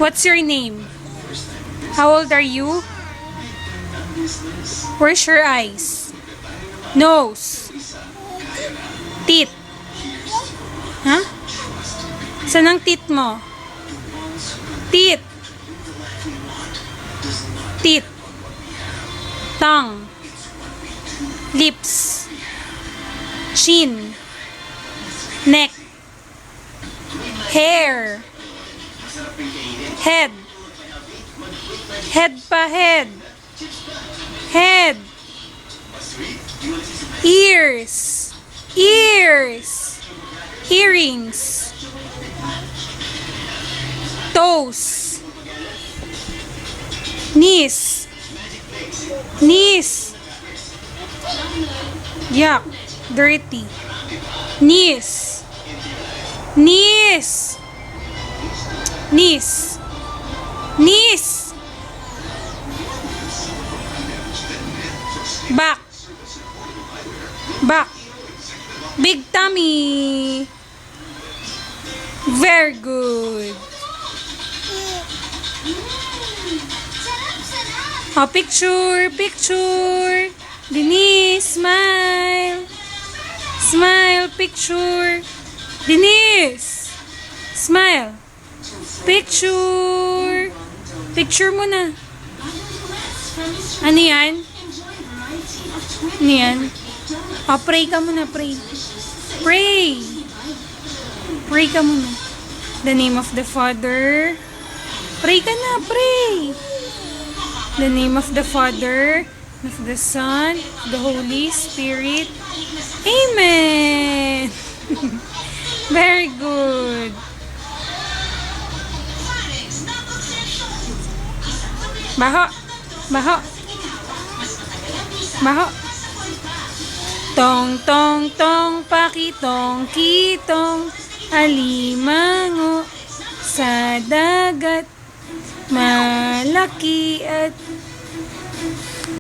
What's your name? How old are you? Where's your eyes? Nose. Teeth. Huh? Saan ang teeth mo? Teeth. Teeth. Tongue. Lips. Chin. Neck. Hair. Head. Head pa, head. Head. Ears. Ears. Earrings. Toes. Knees. Knees. Yuck. Dirty. Knees. Knees. Knees. Knees. Back. Back. Big tummy. Very good. Oh, picture, picture. Denise, smile. Smile, picture. Denise, smile. Picture. Picture mo na. Ano yan? Ano yan? Oh, pray ka muna, pray. Pray. Pray ka muna. The name of the Father. Pray ka na, pray. The name of the Father, of the Son, the Holy Spirit. Amen. Very good. Baho. Baho. Baho. Tong, tong, tong, pakitong, kitong, alimango sa dagat, malaki at